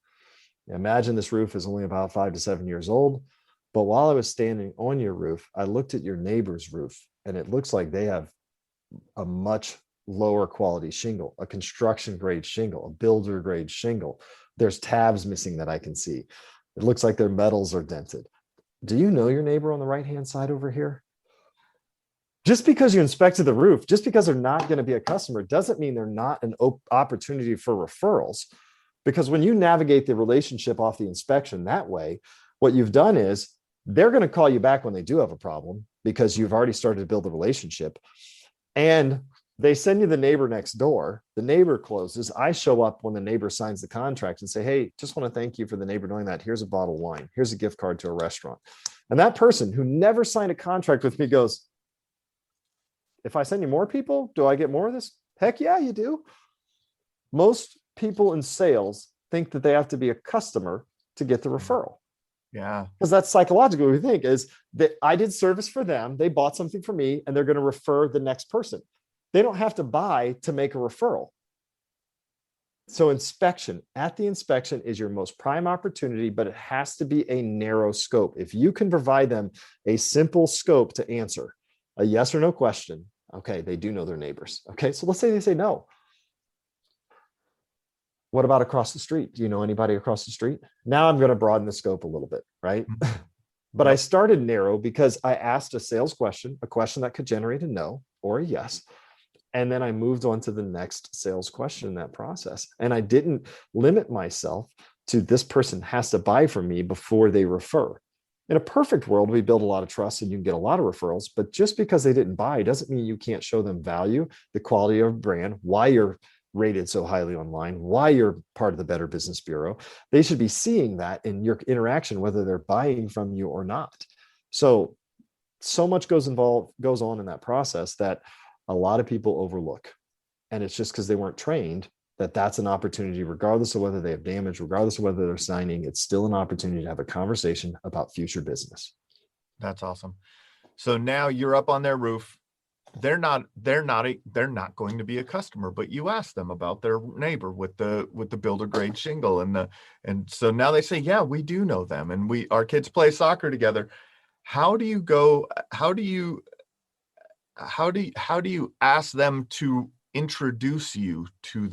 Imagine this roof is only about 5 to 7 years old. But while I was standing on your roof, I looked at your neighbor's roof and it looks like they have a much lower quality shingle, a construction grade shingle, a builder grade shingle. There's tabs missing that I can see. It looks like their metals are dented. Do you know your neighbor on the right-hand side over here? Just because you inspected the roof, just because they're not going to be a customer, doesn't mean they're not an opportunity for referrals. Because when you navigate the relationship off the inspection that way, what you've done is they're going to call you back when they do have a problem because you've already started to build a relationship. And they send you the neighbor next door. The neighbor closes. I show up when the neighbor signs the contract and say, hey, just want to thank you for the neighbor doing that. Here's a bottle of wine. Here's a gift card to a restaurant. And that person who never signed a contract with me goes, if I send you more people, do I get more of this? Heck yeah, you do. Most people in sales think that they have to be a customer to get the referral. Yeah. Because that's psychologically what we think is that I did service for them. They bought something from me and they're going to refer the next person. They don't have to buy to make a referral. So inspection, at the inspection is your most prime opportunity, but it has to be a narrow scope. If you can provide them a simple scope to answer, a yes or no question, okay, they do know their neighbors. Okay, so let's say they say no. What about across the street? Do you know anybody across the street? Now I'm going to broaden the scope a little bit, right? But I started narrow because I asked a sales question, a question that could generate a no or a yes. And then I moved on to the next sales question in that process. And I didn't limit myself to this person has to buy from me before they refer. In a perfect world, we build a lot of trust and you can get a lot of referrals, but just because they didn't buy doesn't mean you can't show them value, the quality of brand, why you're rated so highly online, why you're part of the Better Business Bureau. They should be seeing that in your interaction, whether they're buying from you or not. So much goes on in that process that a lot of people overlook. And it's just because they weren't trained that that's an opportunity, regardless of whether they have damage, regardless of whether they're signing, it's still an opportunity to have a conversation about future business. That's awesome. So now you're up on their roof. They're not going to be a customer, but you ask them about their neighbor with the builder grade shingle and so now they say, yeah, we do know them and our kids play soccer together. How do you ask them to introduce you to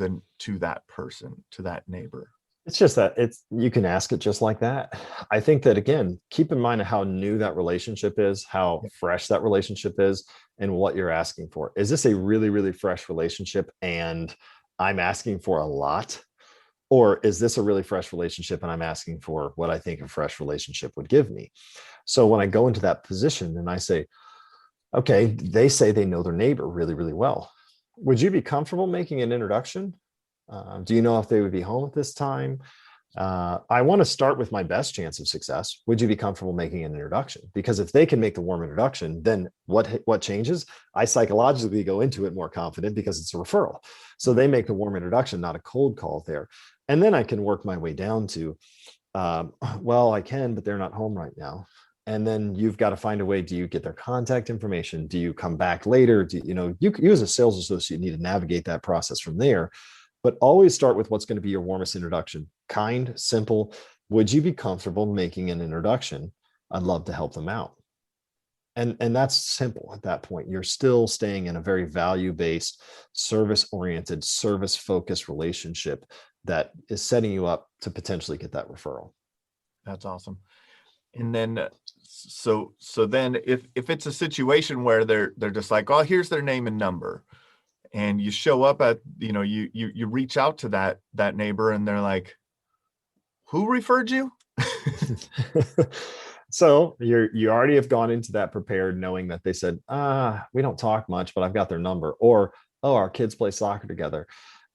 that person, to that neighbor? It's just that you can ask it just like that. I think that, again, keep in mind how new that relationship is, how fresh that relationship is, and what you're asking for. Is this a really, really fresh relationship and I'm asking for a lot? Or is this a really fresh relationship and I'm asking for what I think a fresh relationship would give me? So when I go into that position and I say, okay, they say they know their neighbor really, really well. Would you be comfortable making an introduction? Do you know if they would be home at this time? I want to start with my best chance of success. Would you be comfortable making an introduction? Because if they can make the warm introduction, then what changes? I psychologically go into it more confident because it's a referral. So they make the warm introduction, not a cold call there. And then I can work my way down to, well, I can, but they're not home right now. And then you've got to find a way. Do you get their contact information? Do you come back later? You as a sales associate need to navigate that process from there. But always start with what's going to be your warmest introduction. Kind, simple. Would you be comfortable making an introduction? I'd love to help them out. And that's simple at that point. You're still staying in a very value-based, service-oriented, service-focused relationship that is setting you up to potentially get that referral. That's awesome. And then so then if it's a situation where they're just like, oh, here's their name and number, and you show up at, you reach out to that neighbor and they're like, who referred you? So you already have gone into that prepared, knowing that they said, we don't talk much, but I've got their number, or, oh, our kids play soccer together.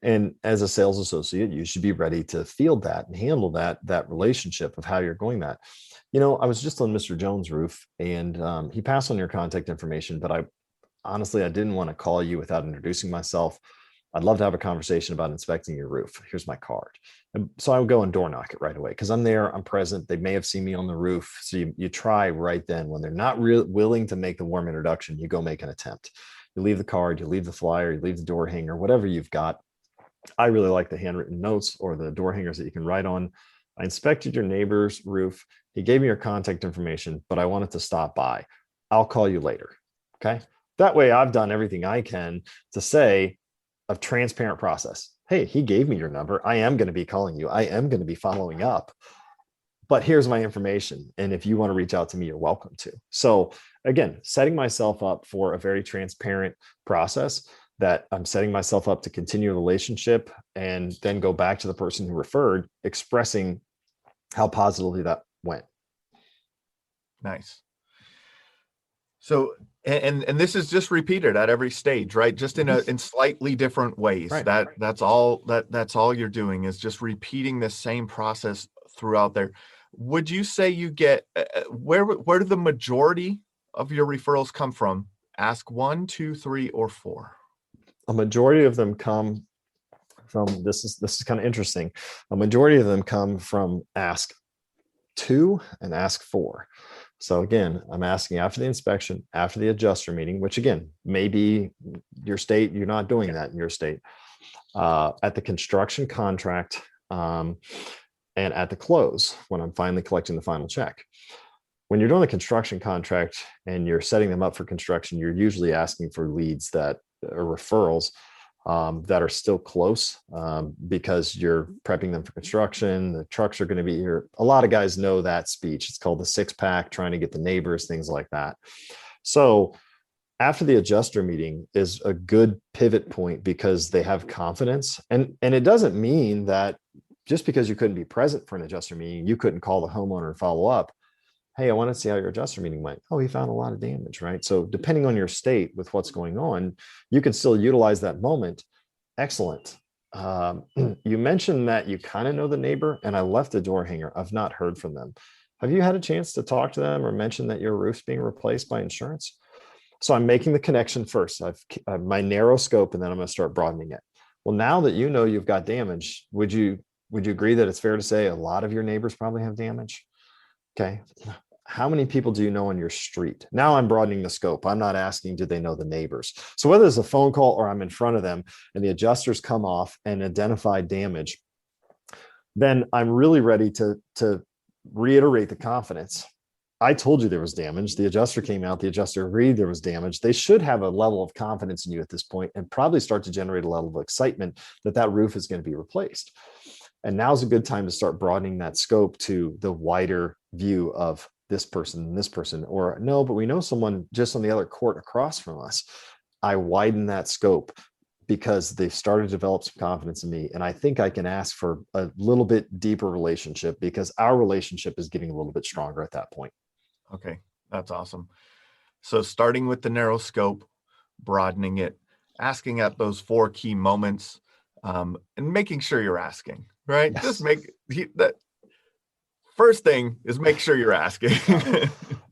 And as a sales associate, you should be ready to field that and handle that relationship of how you're going that. I was just on Mr. Jones' roof and he passed on your contact information, but honestly, I didn't want to call you without introducing myself. I'd love to have a conversation about inspecting your roof. Here's my card. And so I would go and door knock it right away because I'm there, I'm present. They may have seen me on the roof. So you try right then. When they're not willing to make the warm introduction, you go make an attempt. You leave the card, you leave the flyer, you leave the door hanger, whatever you've got. I really like the handwritten notes or the door hangers that you can write on. I inspected your neighbor's roof. He gave me your contact information, but I wanted to stop by. I'll call you later. Okay. That way I've done everything I can to say a transparent process. Hey, he gave me your number. I am going to be calling you. I am going to be following up, but here's my information. And if you want to reach out to me, you're welcome to. So again, setting myself up for a very transparent process that I'm setting myself up to continue a relationship and then go back to the person who referred, expressing how positively that went. Nice. So, and this is just repeated at every stage, right? Just in slightly different ways. Right. That's all you're doing is just repeating the same process throughout there. Would you say you get where do the majority of your referrals come from? Ask 1, 2, 3, or 4. A majority of them come from, this is kind of interesting. A majority of them come from ask 2 and ask 4. So again, I'm asking after the inspection, after the adjuster meeting, which again, maybe your state, you're not doing that in your state, at the construction contract, and at the close, when I'm finally collecting the final check. When you're doing the construction contract and you're setting them up for construction, you're usually asking for leads that are referrals that are still close, because you're prepping them for construction. The trucks are going to be here. A lot of guys know that speech. It's called the 6-pack, trying to get the neighbors, things like that. So after the adjuster meeting is a good pivot point because they have confidence. And it doesn't mean that just because you couldn't be present for an adjuster meeting, you couldn't call the homeowner and follow up. Hey, I want to see how your adjuster meeting went. Oh, he found a lot of damage, right? So depending on your state with what's going on, you can still utilize that moment. Excellent. You mentioned that you kind of know the neighbor, and I left the door hanger. I've not heard from them. Have you had a chance to talk to them or mention that your roof's being replaced by insurance? So I'm making the connection first. I've my narrow scope, and then I'm going to start broadening it. Well, now that you know you've got damage, would you agree that it's fair to say a lot of your neighbors probably have damage? Okay. How many people do you know on your street? Now I'm broadening the scope. I'm not asking, do they know the neighbors? So whether it's a phone call or I'm in front of them and the adjusters come off and identify damage, then I'm really ready to reiterate the confidence. I told you there was damage. The adjuster came out. The adjuster agreed there was damage. They should have a level of confidence in you at this point and probably start to generate a level of excitement that that roof is going to be replaced. And now's a good time to start broadening that scope to the wider view of this person, or no, but we know someone just on the other court across from us. I widen that scope because they've started to develop some confidence in me. And I think I can ask for a little bit deeper relationship because our relationship is getting a little bit stronger at that point. Okay, that's awesome. So starting with the narrow scope, broadening it, asking at those 4 key moments, and making sure you're asking, right? Yes. Just make that first thing is make sure you're asking.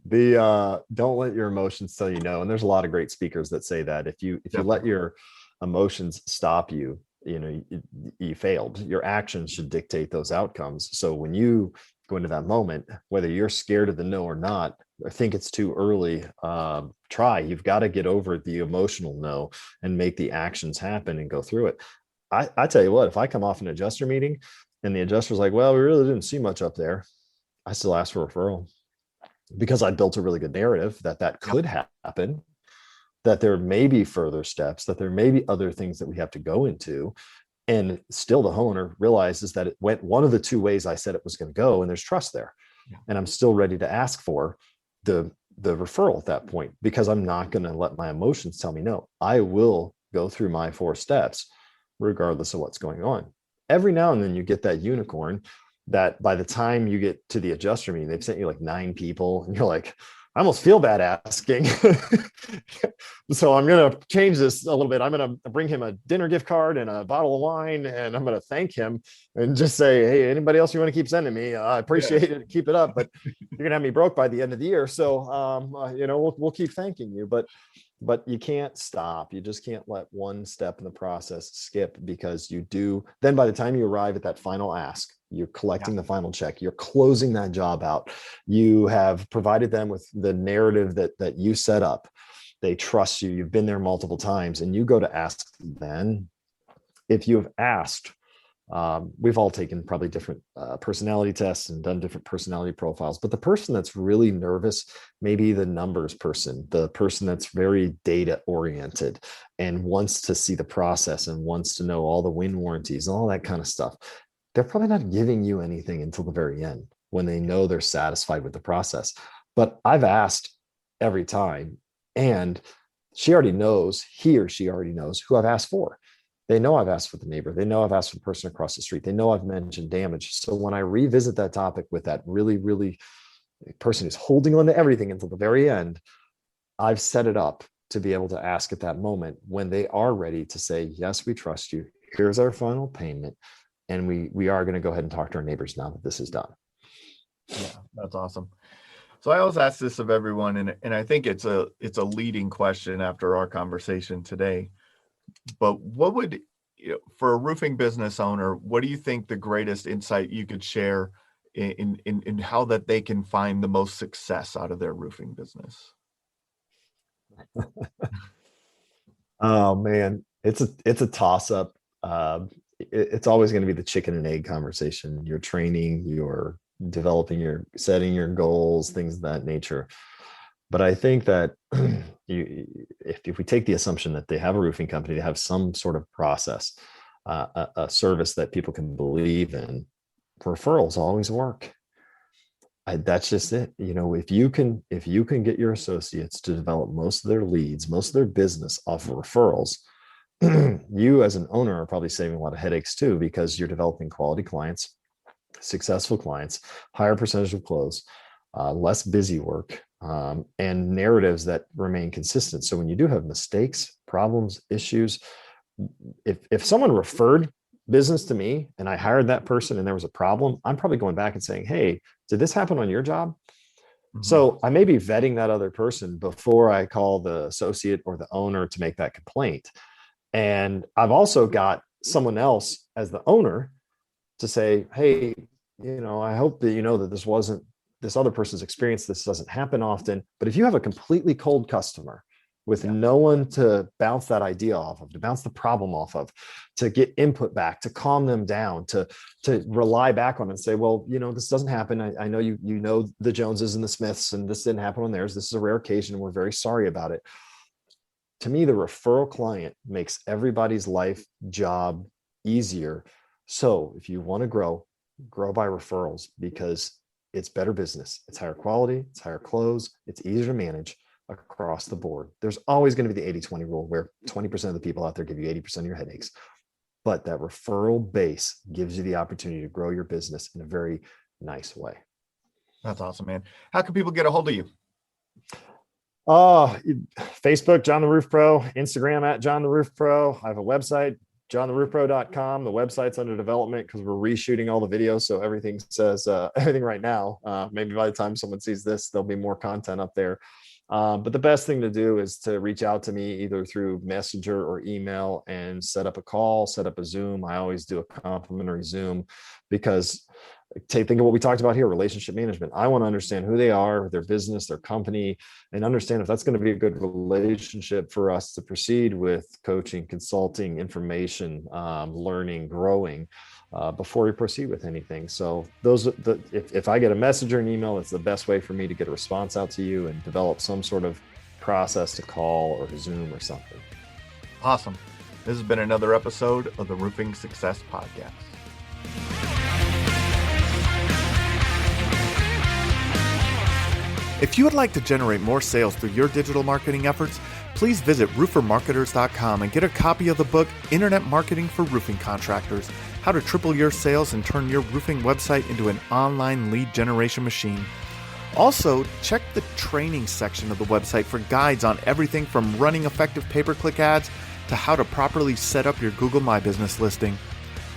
Don't let your emotions tell you no. And there's a lot of great speakers that say that if you let your emotions stop you, you failed. Your actions should dictate those outcomes. So when you go into that moment, whether you're scared of the no or not, or think it's too early, you've got to get over the emotional no and make the actions happen and go through it. I tell you what, if I come off an adjuster meeting and the adjuster's like, well, we really didn't see much up there, I still ask for a referral because I built a really good narrative that could happen, that there may be further steps, that there may be other things that we have to go into. And still the homeowner realizes that it went one of the 2 ways I said it was going to go, and there's trust there. Yeah. And I'm still ready to ask for the referral at that point because I'm not going to let my emotions tell me no. I will go through my 4 steps regardless of what's going on. Every now and then you get that unicorn that by the time you get to the adjuster meeting, they've sent you like 9 people and you're like, I almost feel bad asking. So I'm going to change this a little bit. I'm going to bring him a dinner gift card and a bottle of wine, and I'm going to thank him and just say, hey, anybody else you want to keep sending me? I appreciate it. Keep it up, but you're going to have me broke by the end of the year. So, we'll keep thanking you, but you can't stop. You just can't let one step in the process skip, because you do. Then by the time you arrive at that final ask, you're collecting the final check, you're closing that job out. You have provided them with the narrative that you set up. They trust you. You've been there multiple times, and you go to ask then. If you have asked, we've all taken probably different personality tests and done different personality profiles, but the person that's really nervous, maybe the numbers person, the person that's very data oriented and wants to see the process and wants to know all the wind warranties and all that kind of stuff, they're probably not giving you anything until the very end when they know they're satisfied with the process. But I've asked every time. And he or she already knows who I've asked for. They know I've asked for the neighbor. They know I've asked for the person across the street. They know I've mentioned damage. So when I revisit that topic with that really, really person who's holding on to everything until the very end, I've set it up to be able to ask at that moment when they are ready to say, yes, we trust you. Here's our final payment. And we are going to go ahead and talk to our neighbors now that this is done. Yeah, that's awesome. So I always ask this of everyone, and I think it's a leading question after our conversation today. But what would, for a roofing business owner, what do you think the greatest insight you could share in how that they can find the most success out of their roofing business? Oh man, it's a toss up. It's always going to be the chicken and egg conversation. You're training, you're developing, you're setting your goals, things of that nature. But I think that if we take the assumption that they have a roofing company, they have some sort of process, a service that people can believe in, referrals always work. That's just it. If you can get your associates to develop most of their leads, most of their business off of referrals, you as an owner are probably saving a lot of headaches too, because you're developing quality clients, successful clients, higher percentage of close, less busy work, and narratives that remain consistent. So when you do have mistakes, problems, issues, if someone referred business to me and I hired that person and there was a problem, I'm probably going back and saying, hey, did this happen on your job? Mm-hmm. So I may be vetting that other person before I call the associate or the owner to make that complaint. And I've also got someone else as the owner to say, hey, I hope that you know that this other person's experience. This doesn't happen often. But if you have a completely cold customer with no one to bounce that idea off of, to bounce the problem off of, to get input back, to calm them down, to rely back on and say, well, this doesn't happen. I know you know the Joneses and the Smiths, and this didn't happen on theirs. This is a rare occasion, and we're very sorry about it. To me, the referral client makes everybody's life job easier. So if you want to grow by referrals, because it's better business. It's higher quality, it's higher close, it's easier to manage across the board. There's always going to be the 80-20 rule where 20% of the people out there give you 80% of your headaches. But that referral base gives you the opportunity to grow your business in a very nice way. That's awesome, man. How can people get a hold of you? Facebook, John the Roof Pro, Instagram at John the Roof Pro. I have a website, johntheroofpro.com. The website's under development because we're reshooting all the videos. So everything says everything right now. Maybe by the time someone sees this, there'll be more content up there. But the best thing to do is to reach out to me either through Messenger or email and set up a call, set up a Zoom. I always do a complimentary Zoom because think of what we talked about here, relationship management. I want to understand who they are, their business, their company, and understand if that's going to be a good relationship for us to proceed with coaching, consulting, information, learning, growing before we proceed with anything. So if I get a message or an email, it's the best way for me to get a response out to you and develop some sort of process to call or Zoom or something. Awesome. This has been another episode of the Roofing Success Podcast. If you would like to generate more sales through your digital marketing efforts, please visit roofermarketers.com and get a copy of the book, Internet Marketing for Roofing Contractors, How to Triple Your Sales and Turn Your Roofing Website into an Online Lead Generation Machine. Also, check the training section of the website for guides on everything from running effective pay-per-click ads to how to properly set up your Google My Business listing.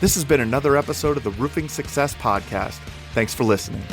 This has been another episode of the Roofing Success Podcast. Thanks for listening.